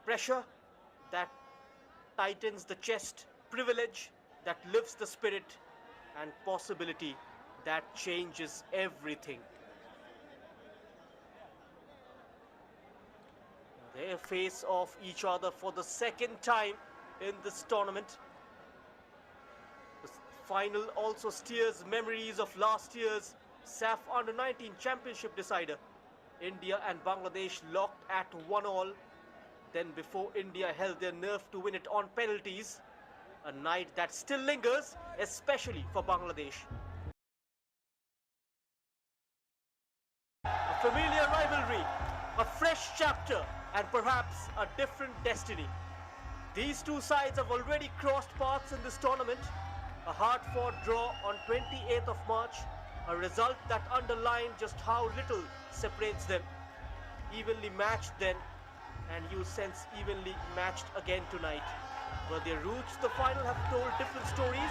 Pressure that tightens the chest, privilege that lifts the spirit, and possibility that changes everything. They face off each other for the second time in this tournament. The final also stirs memories of last year's SAFF Under-19 Championship decider. India and Bangladesh locked at 1-1. Then before India held their nerve to win it on penalties, a night that still lingers, especially for Bangladesh. A familiar rivalry, a fresh chapter, and perhaps a different destiny. These two sides have already crossed paths in this tournament. A hard-fought draw on 28th of March, a result that underlined just how little separates them. Evenly matched then, and you sense evenly matched again tonight. But their routes to the final have told different stories.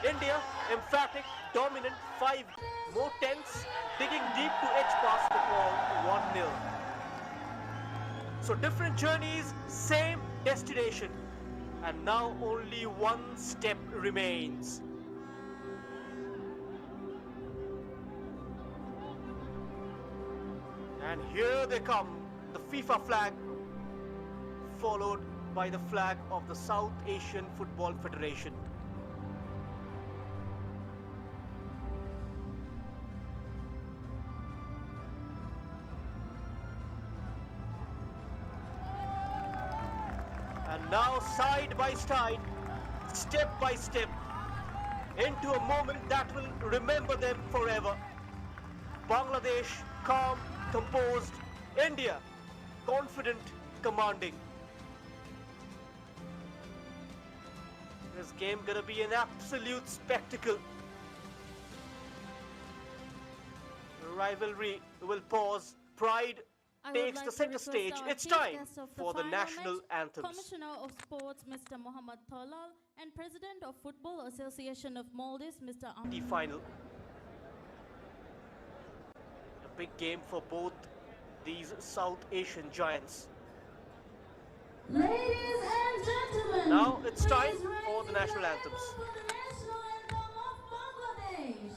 India, emphatic, dominant, 5 more tense, digging deep to edge past the ball, 1-0. So different journeys, same destination. And now only one step remains. And here they come, the FIFA flag, followed by the flag of the South Asian Football Federation. And now side by side, step by step, into a moment that will remember them forever. Bangladesh, calm, composed. India, confident, commanding. This game gonna be an absolute spectacle. The rivalry will pause. Pride takes the center stage. It's time for the national anthems. Commissioner of Sports, Mr. Mohammad Tolal, and President of Football Association of Maldives, Mr. The final. A big game for both these South Asian giants. Ladies and gentlemen, Now it's time for the national anthems. for the national anthem of Bangladesh.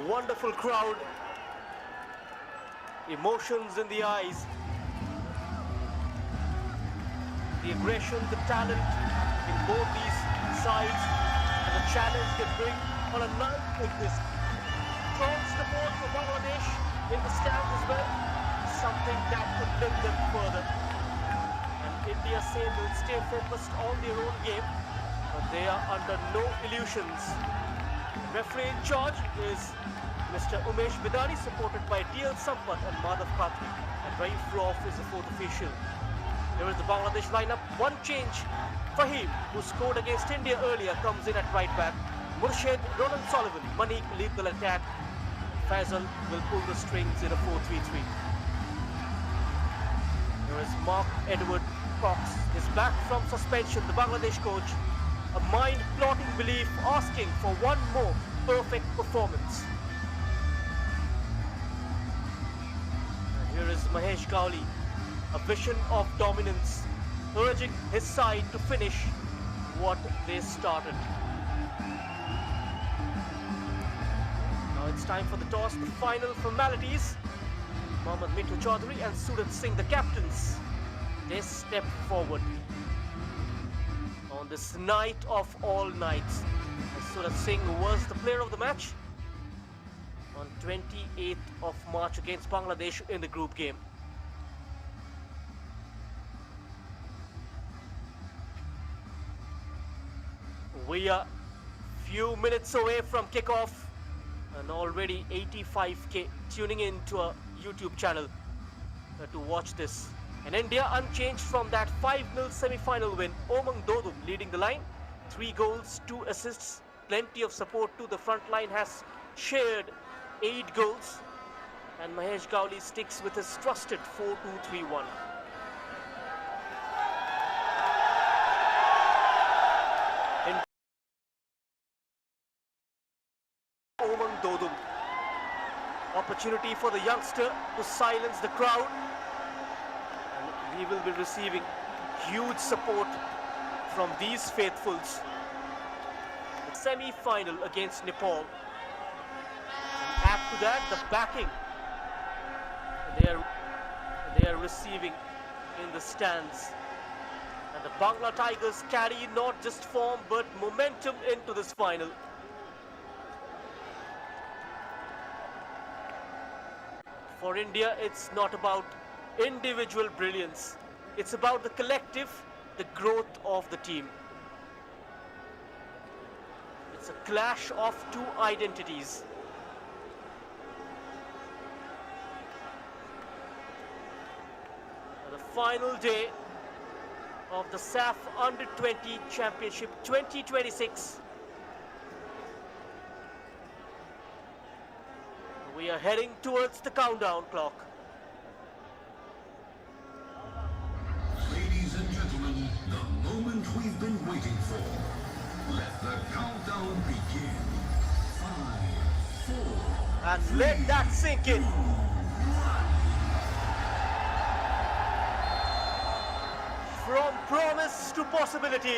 Wonderful crowd. Emotions in the eyes. The aggression, the talent in both these sides, and the challenge they bring on a night like this. Strong support for Bangladesh in the stands as well. Something that could lift them further. And India say they'll stay focused on their own game, but they are under no illusions. The referee in charge is Mr. Umesh Bidani, supported by DL Sampat and Madhav Khatri. And Raif Rauf is the fourth official. Here is the Bangladesh lineup. One change. Fahim, who scored against India earlier, comes in at right back. Murshid, Ronan Sullivan, Manik lead the attack. Faisal will pull the strings in a 4-3-3. There is Mark Edward Cox is back from suspension. The Bangladesh coach, a mind-plotting belief, asking for one more perfect performance. And here is Mahesh Gowli, a vision of dominance, urging his side to finish what they started. Now it's time for the toss, the final formalities. Mohammad Mittu Chaudhary and Surat Singh, the captains, they step forward on this night of all nights. And Surat Singh was the player of the match on 28th of March against Bangladesh in the group game. We are few minutes away from kickoff, and already 85k tuning in to a YouTube channel to watch this. And India unchanged from that 5-0 semi-final win. Omang Dodum leading the line, 3 goals, 2 assists, plenty of support to the front line, has shared 8 goals, and Mahesh Gowli sticks with his trusted 4-2-3-1. Omang Dodum. Opportunity for the youngster to silence the crowd. And he will be receiving huge support from these faithfuls. The semi-final against Nepal. And add to that the backing they are receiving in the stands. And the Bangla Tigers carry not just form but momentum into this final. For India, it's not about individual brilliance. It's about the collective, the growth of the team. It's a clash of 2 identities. And the final day of the SAFF Under-20 Championship 2026. We are heading towards the countdown clock. Ladies and gentlemen, the moment we've been waiting for. Let the countdown begin. 5, 4, And let that sink in. From promise to possibility,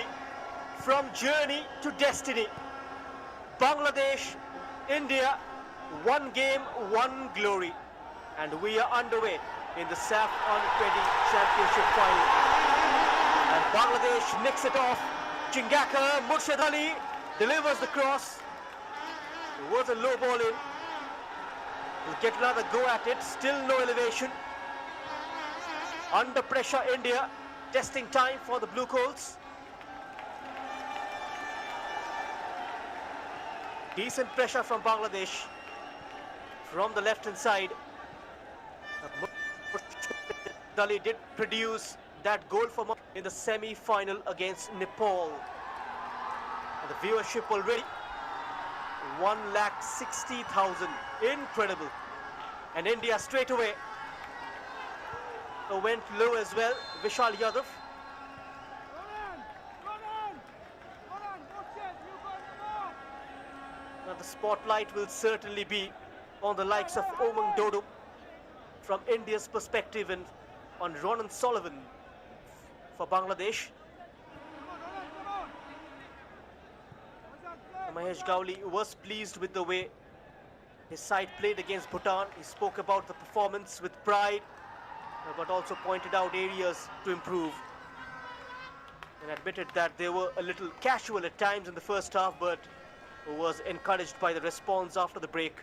from journey to destiny. Bangladesh, India, one game, one glory. And we are underway in the SAFF Under-20 Championship final. And Bangladesh nicks it off. Chingaka Murshid Ali delivers the cross. It was a low ball in. We'll get another go at it. Still no elevation. Under pressure, India. Testing time for the Blue Coats. Decent pressure from Bangladesh. From the left-hand side, Dali did produce that goal for in the semi-final against Nepal. And the viewership already 160,000. Incredible. And India straight away went low as well. Vishal Yadav. Now the spotlight will certainly be on the likes of Omang Dodum from India's perspective, and on Ronan Sullivan for Bangladesh. Mahesh Gowli was pleased with the way His side played against Bhutan. He spoke about the performance with pride, but also pointed out areas to improve. And admitted that they were a little casual at times in the first half, but was encouraged by the response after the break.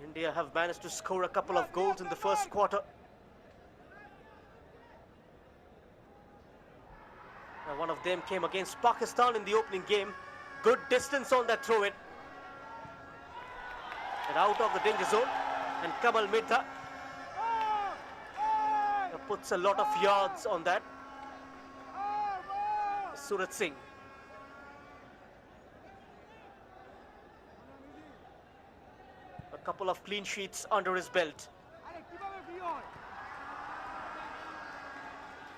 India have managed to score a couple of goals in the first quarter. One of them came against Pakistan in the opening game. Good distance on that throw-in. And out of the danger zone. And Kamal Midha puts a lot of yards on that. Suraj Singh. A couple of clean sheets under his belt.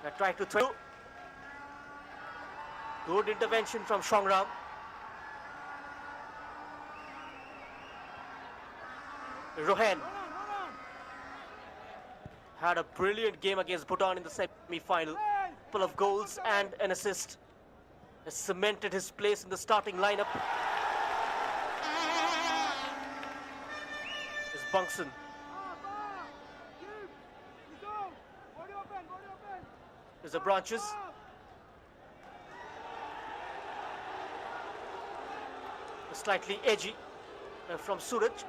I tried to throw. Good intervention from Shongram. Rohan had a brilliant game against Bhutan in the semi-final. Couple of goals and an assist. Has cemented his place in the starting lineup. Is Bungson. There's the branches. Slightly edgy from Suraj.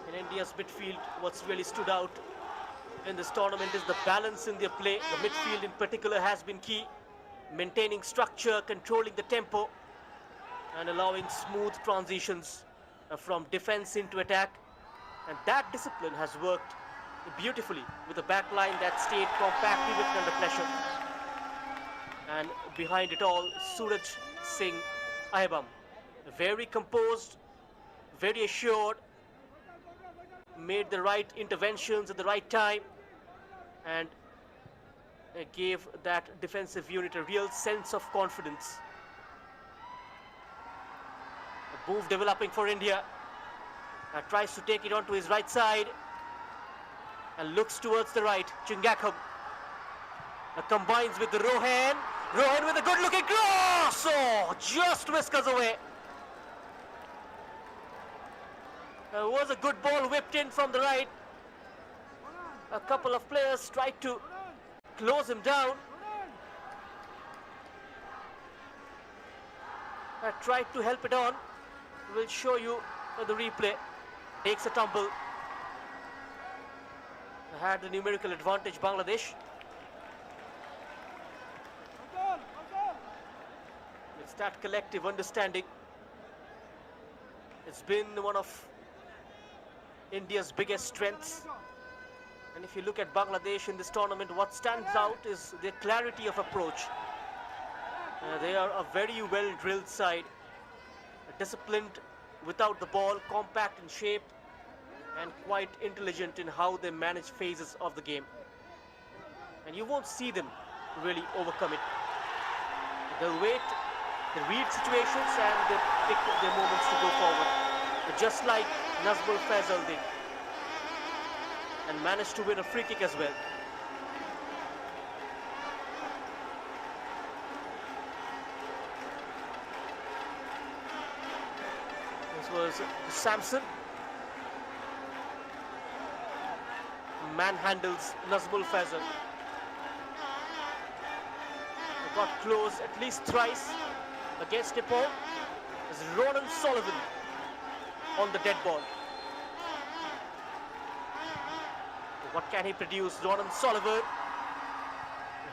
In India's midfield, what's really stood out in this tournament is the balance in their play. The midfield in particular has been key. Maintaining structure, controlling the tempo, and allowing smooth transitions from defense into attack. And that discipline has worked beautifully with a back line that stayed compact even under pressure. And behind it all, Suraj Singh Ahbam. Very composed, very assured, made the right interventions at the right time, and gave that defensive unit a real sense of confidence. A move developing for India. Tries to take it onto his right side and looks towards the right. Chingakham combines with the Rohan. Rohan with a good looking cross! Oh, just whiskers away. Was a good ball whipped in from the right. A couple of players tried to close him down. Tried to help it on. We'll show you the replay. Takes a tumble. Had the numerical advantage, Bangladesh. It's that collective understanding. It's been one of India's biggest strengths. And if you look at Bangladesh in this tournament, what stands out is their clarity of approach. They are a very well-drilled side, disciplined without the ball, compact in shape, and quite intelligent in how they manage phases of the game. And you won't see them really overcome it. They'll wait, they read situations, and they pick their moments to go forward. Just like Nazmul Faisal did. And managed to win a free kick as well. This was Samson. Manhandles Nazmul Faisal. Got close at least thrice against Nepal. There's Ronan Sullivan on the dead ball. What can he produce? Ronan Sullivan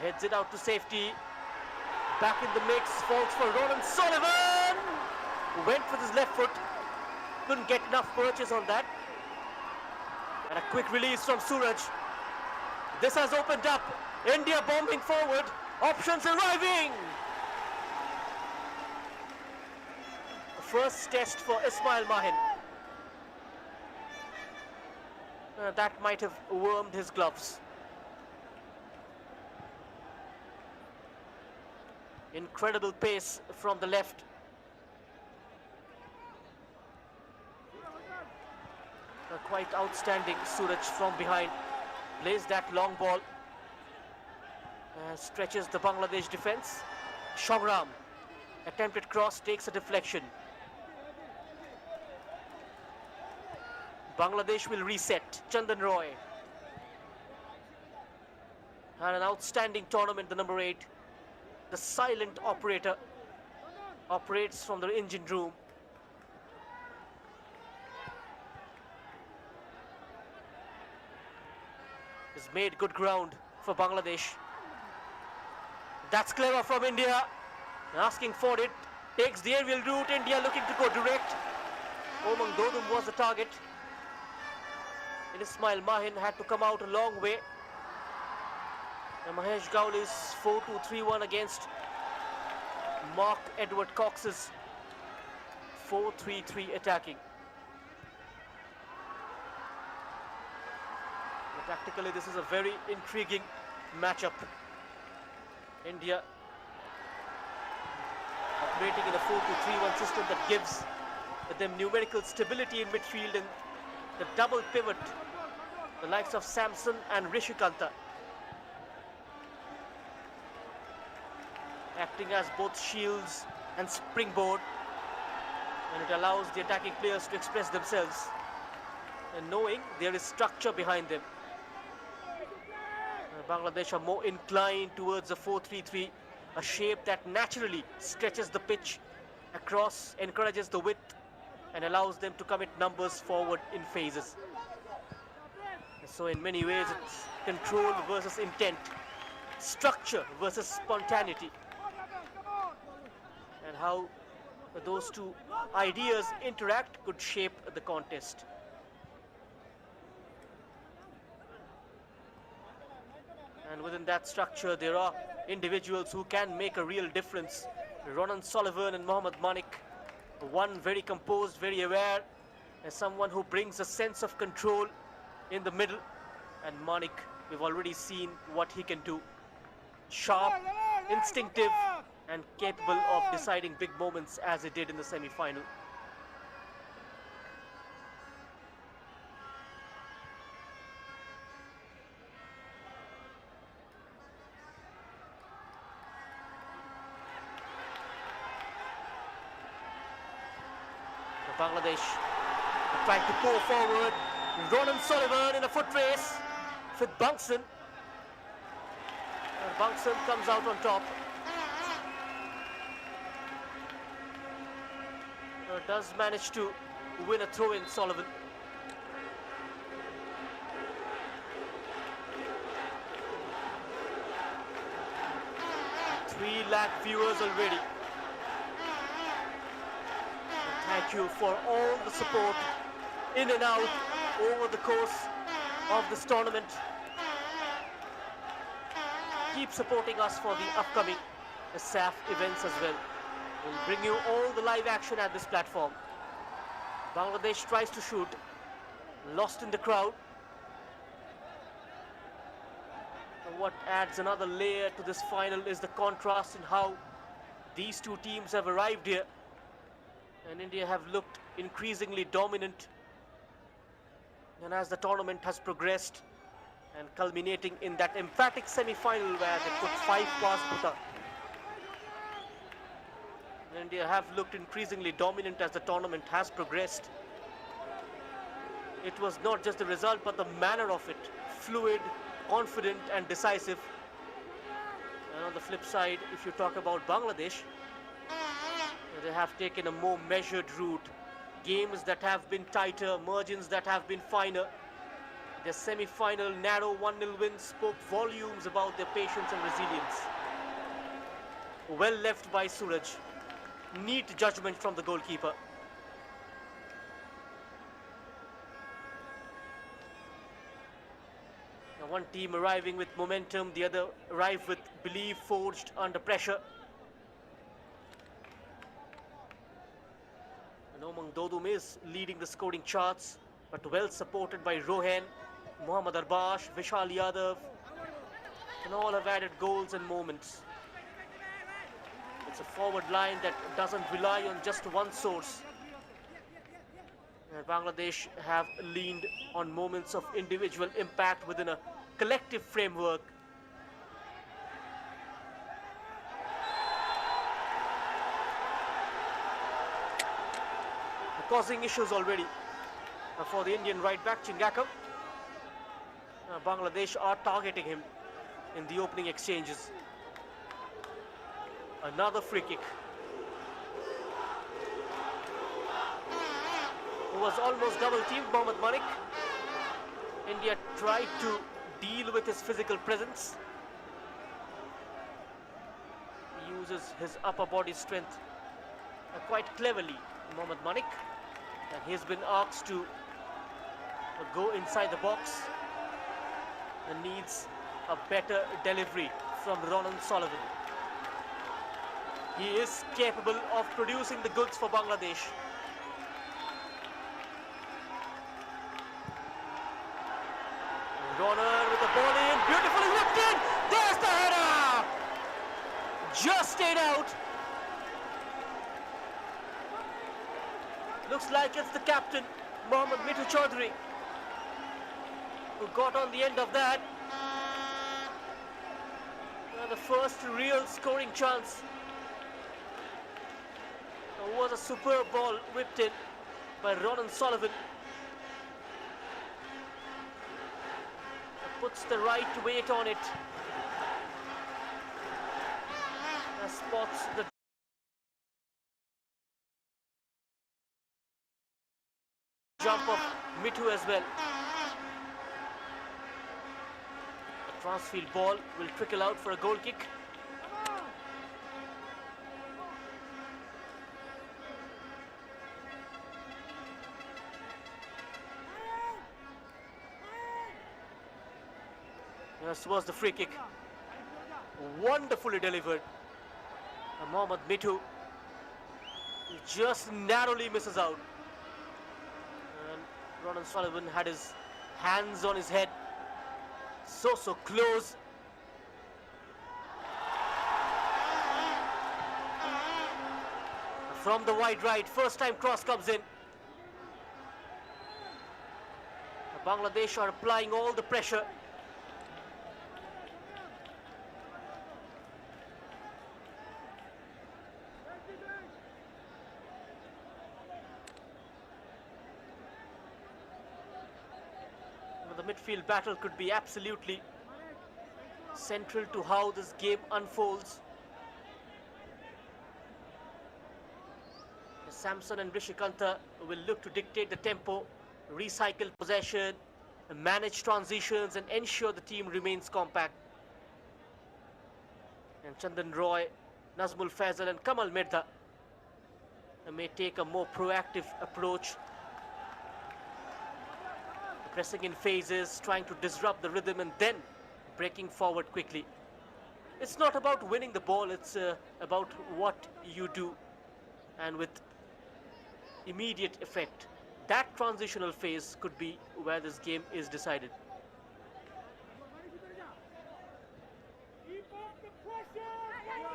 heads it out to safety. Back in the mix, falls for Ronan Sullivan. Went with his left foot. Couldn't get enough purchase on that. And a quick release from Suraj. This has opened up. India bombing forward. Options arriving. First test for Ismail Mahin. That might have wormed his gloves. Incredible pace from the left. Quite outstanding. Suraj from behind plays that long ball. Stretches the Bangladesh defense. Shogram, attempted cross, takes a deflection. Bangladesh will reset. Chandan Roy. And an outstanding tournament, the number 8. The silent operator operates from the engine room. Has made good ground for Bangladesh. That's clever from India. Asking for it. Takes the aerial route. India looking to go direct. Omang Dodum was the target. And Ismail Mahin had to come out a long way. And Mahesh Gauli's 4-2-3-1 against Mark Edward Cox's 4-3-3 attacking. But tactically, this is a very intriguing matchup. India operating in a 4-2-3-1 system that gives them numerical stability in midfield and the double pivot, the likes of Samson and Rishikanta, acting as both shields and springboard, and it allows the attacking players to express themselves and knowing there is structure behind them. Bangladesh are more inclined towards a 4-3-3, a shape that naturally stretches the pitch across, encourages the width, and allows them to commit numbers forward in phases. So in many ways, it's control versus intent, structure versus spontaneity, and how those two ideas interact could shape the contest. And within that structure, there are individuals who can make a real difference. Ronan Sullivan and Mohammad Manik, one very composed, very aware, and someone who brings a sense of control in the middle. And Manik, we've already seen what he can do. Sharp, instinctive, and capable of deciding big moments as he did in the semi-final. Bangladesh trying to pull forward. Ronan Sullivan in a foot race with Bangson. And Bangson comes out on top. Does manage to win a throw-in, Sullivan. Three lakh viewers already. Thank you for all the support in and out over the course of this tournament. Keep supporting us for the upcoming SAFF events as well. We'll bring you all the live action at this platform. Bangladesh tries to shoot, lost in the crowd. And what adds another layer to this final is the contrast in how these two teams have arrived here. And India have looked increasingly dominant. And as the tournament has progressed and culminating in that emphatic semi-final where they put 5 past Bhutan. India have looked increasingly dominant as the tournament has progressed. It was not just the result but the manner of it. Fluid, confident and decisive. And on the flip side, if you talk about Bangladesh, they have taken a more measured route. Games that have been tighter, margins that have been finer. Their semi-final narrow 1-0 win spoke volumes about their patience and resilience. Well left by Suraj. Neat judgment from the goalkeeper. Now one team arriving with momentum, the other arrived with belief forged under pressure. Omang Dodum is leading the scoring charts, but well supported by Rohan, Mohammad Arbash, Vishal Yadav, and all have added goals and moments. It's a forward line that doesn't rely on just one source. And Bangladesh have leaned on moments of individual impact within a collective framework. causing issues already for the Indian right back Chingakam. Bangladesh are targeting him in the opening exchanges. Another free kick. Who was almost double teamed, Mohammad Malik. India tried to deal with his physical presence. He uses his upper body strength quite cleverly, Mohammad Malik. And he's been asked to go inside the box and needs a better delivery from Ronan Sullivan. He is capable of producing the goods for Bangladesh. Ronan with the ball in, beautifully whipped in. There's the header! Just stayed out. Looks like it's the captain, Mohammad Mitu Chaudhary, who got on the end of that. The first real scoring chance was a superb ball whipped in by Ronan Sullivan. Puts the right weight on it. Spots the jump of Mitu as well. The transfield ball will trickle out for a goal kick. This was the free kick. Wonderfully delivered. And Mohammad Mitu just narrowly misses out. And Ronan Sullivan had his hands on his head. So close. From the wide right, first time cross comes in. Bangladesh are applying all the pressure. The midfield battle could be absolutely central to how this game unfolds. Samson and Rishikanta will look to dictate the tempo, recycle possession, manage transitions and ensure the team remains compact. And Chandan Roy, Nazmul Faisal and Kamal Mirza may take a more proactive approach, pressing in phases, trying to disrupt the rhythm and then breaking forward quickly. It's not about winning the ball, it's about what you do and with immediate effect. That transitional phase could be where this game is decided.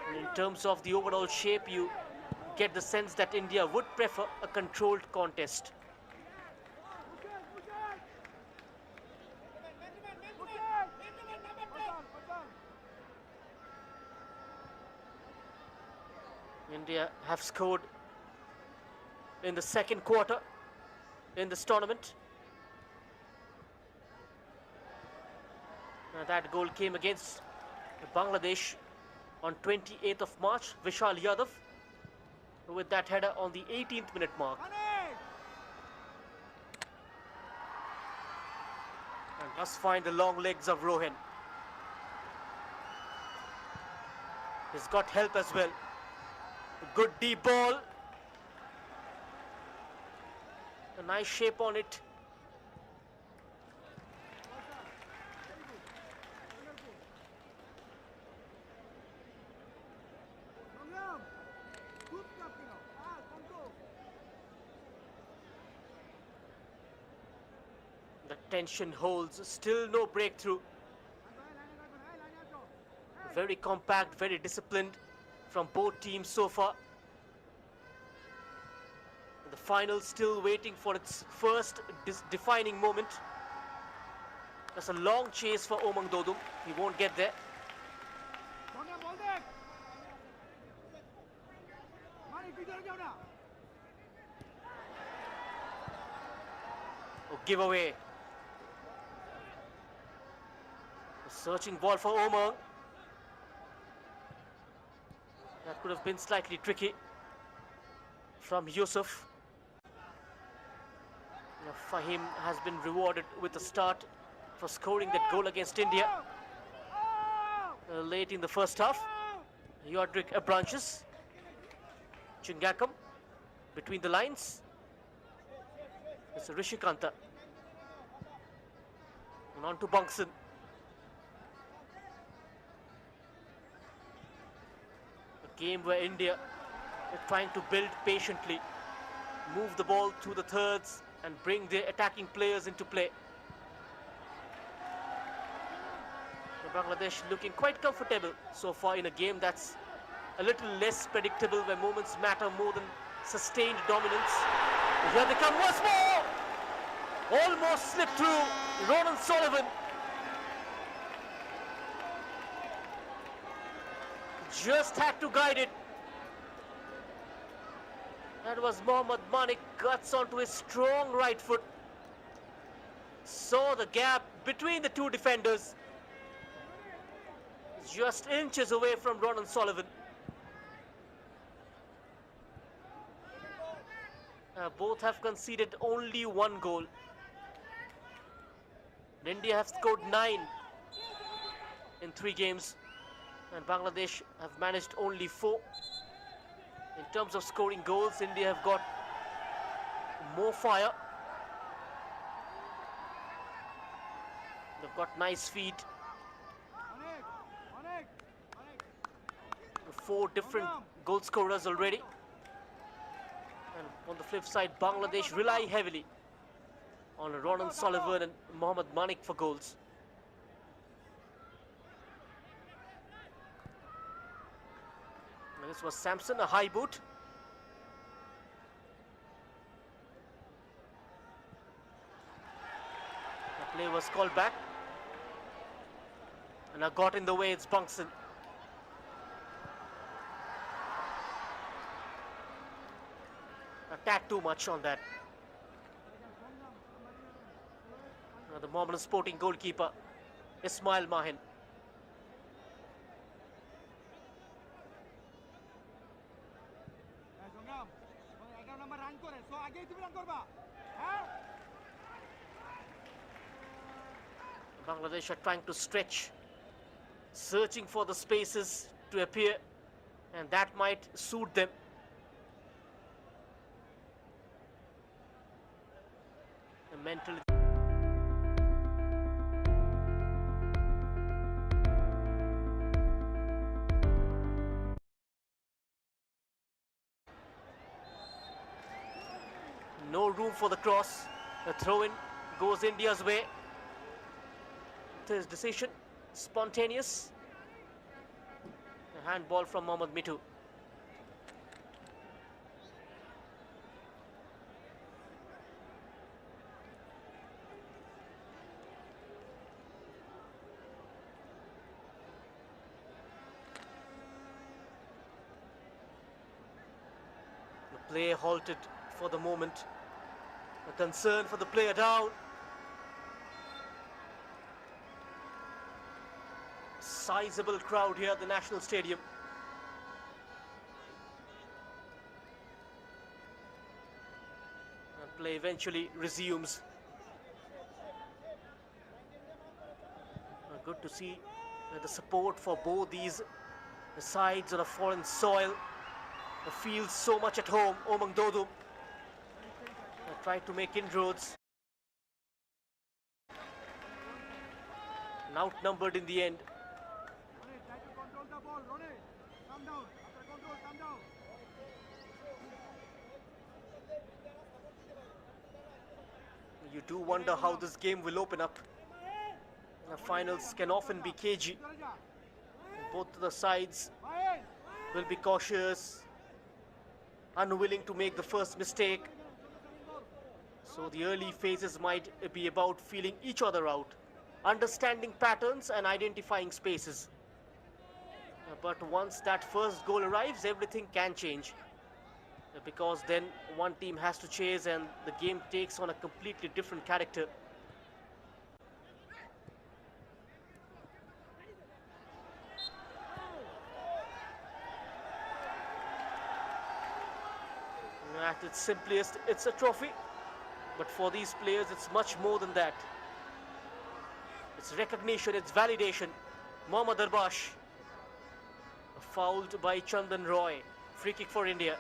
And in terms of the overall shape, you get the sense that India would prefer a controlled contest. India have scored in the second quarter in this tournament. That goal came against Bangladesh on 28th of March, Vishal Yadav with that header on the 18th minute mark. And must find the long legs of Rohan. He's got help as well. A good deep ball. A nice shape on it. The tension holds, still no breakthrough. Very compact, very disciplined from both teams so far. The final still waiting for its first defining moment. That's a long chase for Omang Dodum. He won't get there. or give away. A searching ball for Omar. That could have been slightly tricky from Yusuf. Now Fahim has been rewarded with a start for scoring that goal against India late in the first half. Yodrik Branches, Chingakam between the lines. It's Rishikanta. And on to Bangsan. A game where India are trying to build patiently, move the ball through the thirds and bring their attacking players into play. Bangladesh looking quite comfortable so far in a game that's a little less predictable, where moments matter more than sustained dominance. Here they come once more! Almost slipped through. Ronan Sullivan just had to guide it. That was Mohammad Manik, guts onto his strong right foot. Saw the gap between the two defenders. Just inches away from Ronan Sullivan. Both have conceded only one goal. India have scored 9 in 3 games, and Bangladesh have managed only 4. In terms of scoring goals, India have got more fire. They've got nice feet. 4 different goal scorers already. And on the flip side, Bangladesh rely heavily on Ronan Sullivan and Mohammad Manik for goals. And this was Samson, a high boot. The play was called back. And I got in the way, it's Bangsan. Attack too much on that. The Mohammedan Sporting goalkeeper, Ismail Mahin. Bangladesh are trying to stretch, searching for the spaces to appear, and that might suit them. Mentally. No room for the cross. The throw-in goes India's way. His decision spontaneous. A handball from Mohammad Mitu. Play halted for the moment. A concern for the player down. Sizable crowd here at the National Stadium. And play eventually resumes. Good to see the support for both these sides on a foreign soil. Feels so much at home. Omang Dodo tried to make inroads. And outnumbered in the end. You do wonder how this game will open up. The finals can often be cagey. Both the sides will be cautious, unwilling to make the first mistake. So the early phases might be about feeling each other out, understanding patterns and identifying spaces. But once that first goal arrives, everything can change. because then one team has to chase and the game takes on a completely different character. At its simplest, it's a trophy, but for these players it's much more than that. It's recognition, it's validation. Mohammad Arbash, fouled by Chandan Roy. Free kick for India.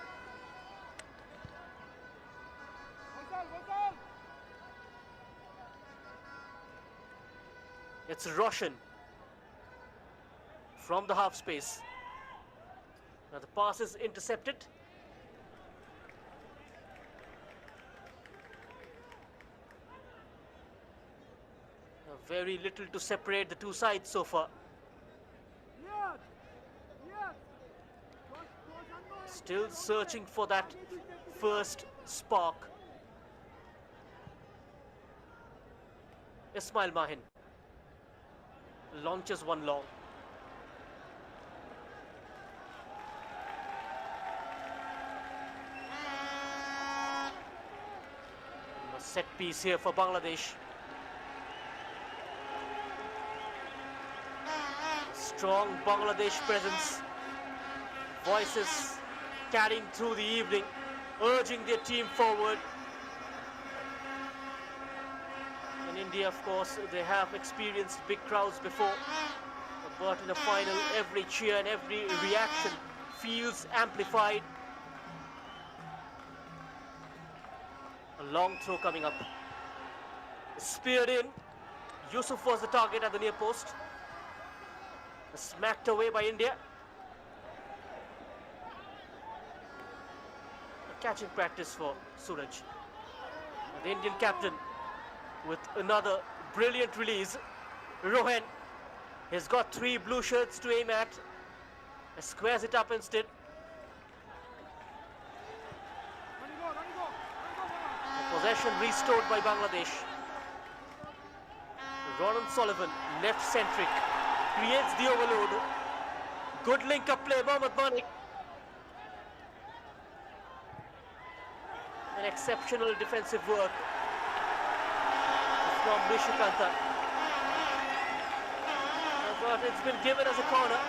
It's Roshan from the half space. Now the pass is intercepted. Now very little to separate the two sides so far. Still searching for that first spark. Ismail Mahin launches one long. A set piece here for Bangladesh. Strong Bangladesh presence. Voices carrying through the evening, urging their team forward. In India, of course, they have experienced big crowds before, but in the final, every cheer and every reaction feels amplified. A long throw coming up. Speared in. Yusuf was the target at the near post. Smacked away by India. Catching practice for Suraj. The Indian captain with another brilliant release. Rohan has got 3 blue shirts to aim at. Squares it up instead. The possession restored by Bangladesh. Ronan Sullivan, left centric, creates the overload. Good link-up play, Mohammad Manik. An exceptional defensive work from Nishikanta. But it's been given as a corner.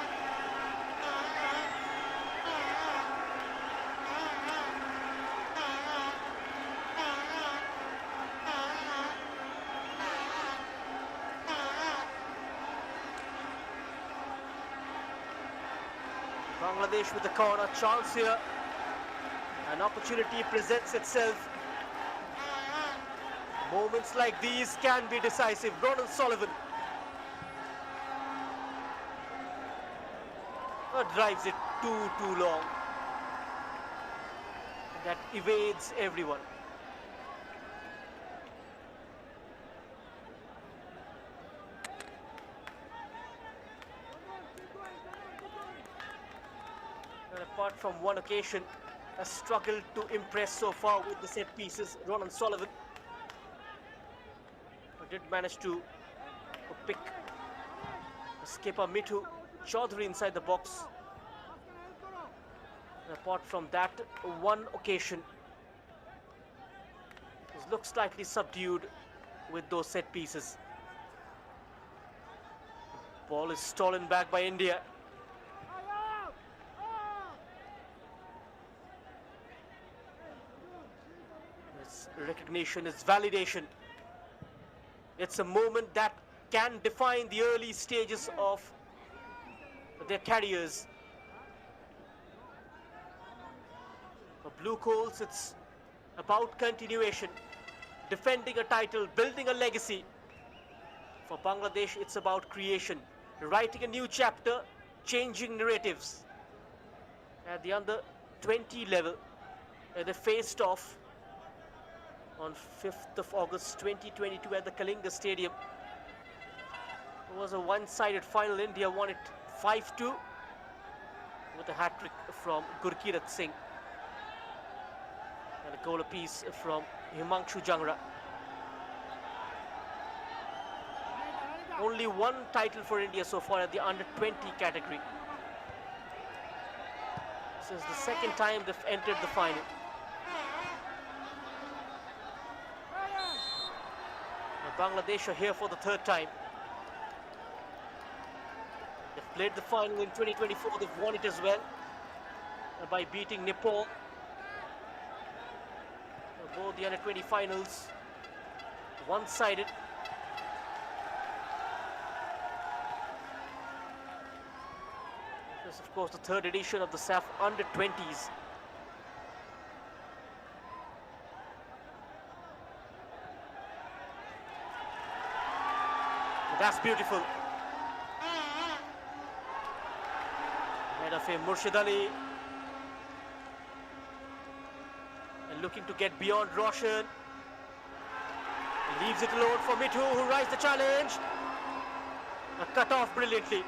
Bangladesh with the corner, chance here. An opportunity presents itself. Moments like these can be decisive. Ronan Sullivan drives it too long. That evades everyone. And apart from one occasion, has struggled to impress so far with the set pieces. Ronan Sullivan did manage to pick skipper Mithu Chaudhary inside the box. And apart from that, one occasion, it looks slightly subdued with those set pieces. Ball is stolen back by India. It's recognition, it's validation. It's a moment that can define the early stages of their careers. For Blue Coals, it's about continuation, defending a title, building a legacy. For Bangladesh, it's about creation, writing a new chapter, changing narratives. At the under 20 level, they faced off on 5th of August 2022 at the Kalinga Stadium. It was a one-sided final. India won it 5-2 with a hat-trick from Gurkirat Singh and a goal apiece from Himanshu Jangra. Only one title for India so far at the under 20 category. This is the second time they've entered the final. And Bangladesh are here for the third time. They've played the final in 2024. They've won it as well by beating Nepal. Both the under-20 finals one-sided. This is, of course, the third edition of the SAFF under-20s. That's beautiful. Head of him, Murshid Ali. And looking to get beyond Roshan. Leaves it alone for Mithu, who rises the challenge. Cut off brilliantly.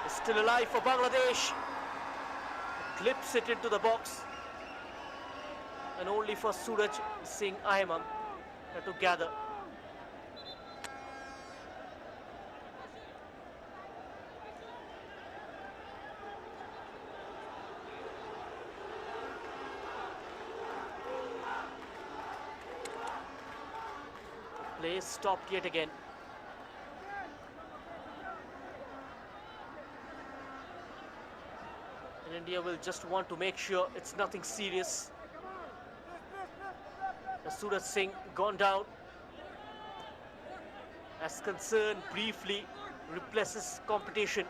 It's still alive for Bangladesh. Clips it into the box. And only for Suraj Singh Ayman to gather. Play stopped yet again. And India will just want to make sure it's nothing serious. Suraj Singh gone down. As concern briefly replaces competition.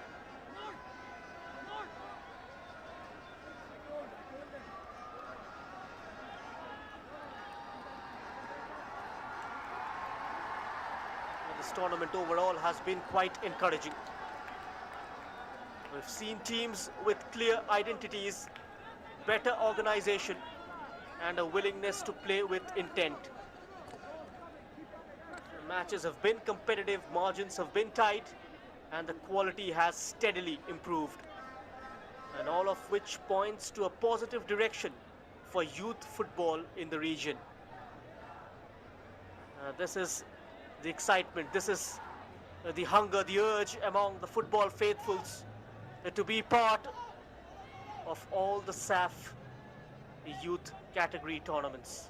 This tournament overall has been quite encouraging. We've seen teams with clear identities, better organization, and a willingness to play with intent. The matches have been competitive, margins have been tight, and the quality has steadily improved. And all of which points to a positive direction for youth football in the region. This is the excitement, this is the hunger, the urge among the football faithfuls to be part of all the SAFF youth category tournaments.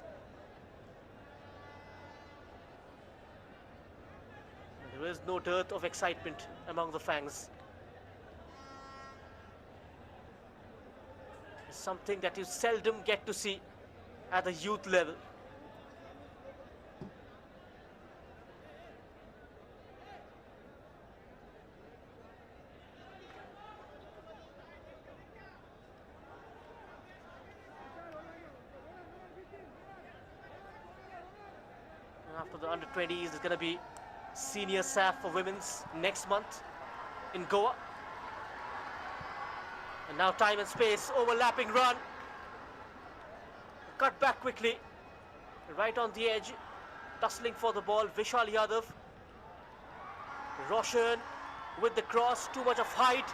There is no dearth of excitement among the fans. It's something that you seldom get to see at the youth level. After the under-20s, there's going to be senior SAFF for women's next month in Goa. And now time and space, overlapping run. Cut back quickly. Right on the edge, tussling for the ball, Vishal Yadav. Roshan with the cross, too much of height.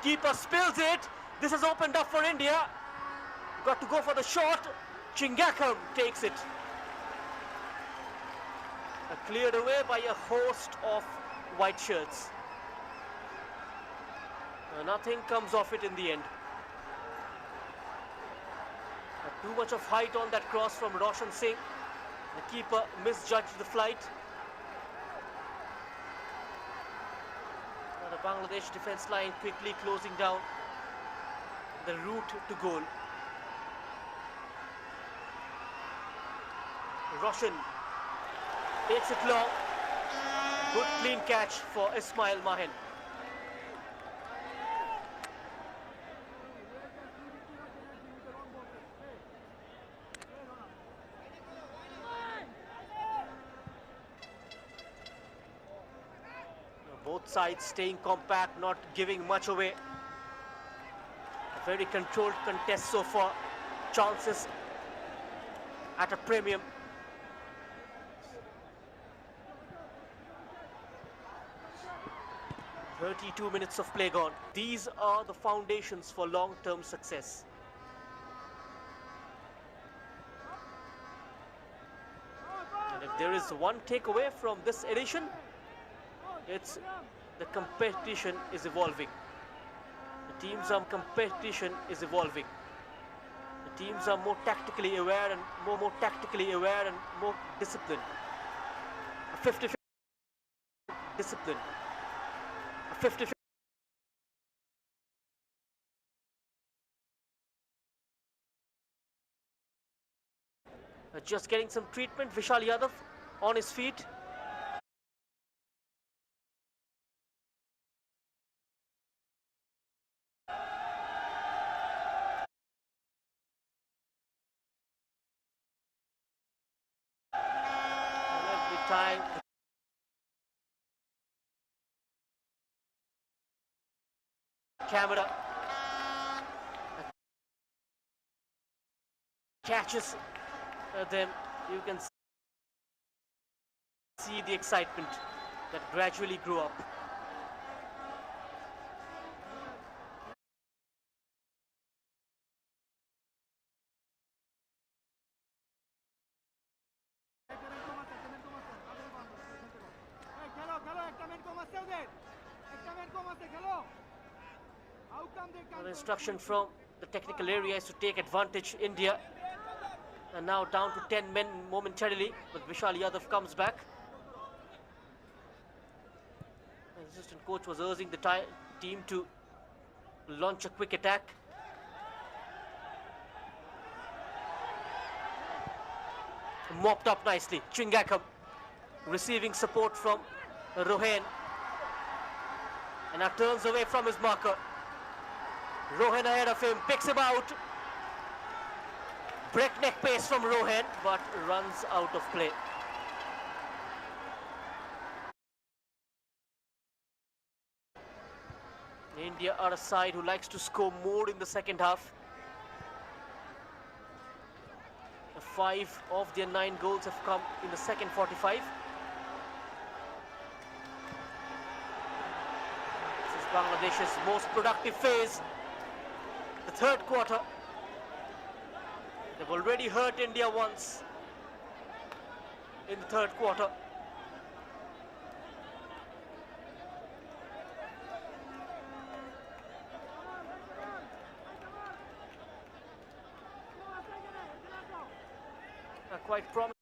Keeper spills it. This has opened up for India. Got to go for the shot. Chingakam takes it. Cleared away by a host of white shirts. Nothing comes of it in the end. Too much of height on that cross from Roshan Singh. The keeper misjudged the flight. The Bangladesh defense line quickly closing down the route to goal. Roshan takes it long. Good clean catch for Ismail Mahin. Both sides staying compact, not giving much away. A very controlled contest so far. Chances at a premium. 32 minutes of play gone. These are the foundations for long-term success. And if there is one takeaway from this edition, it's the competition is evolving. Teams' competition is evolving. The teams are more tactically aware and more disciplined. A 50-50 discipline. A 50-50 just getting some treatment. Vishal Yadav on his feet. And every time the camera catches them, you can see the excitement that gradually grew up. An instruction from the technical area is to take advantage, India. And now down to 10 men momentarily, but Vishal Yadav comes back. The assistant coach was urging the team to launch a quick attack. Mopped up nicely. Chingakam receiving support from Rohan. And now turns away from his marker. Rohan ahead of him, picks him out. Breakneck pace from Rohan, but runs out of play. India are a side who likes to score more in the second half. 5 of their 9 goals have come in the second 45. This is Bangladesh's most productive phase. The third quarter. They've already hurt India once in the third quarter. Quite promising.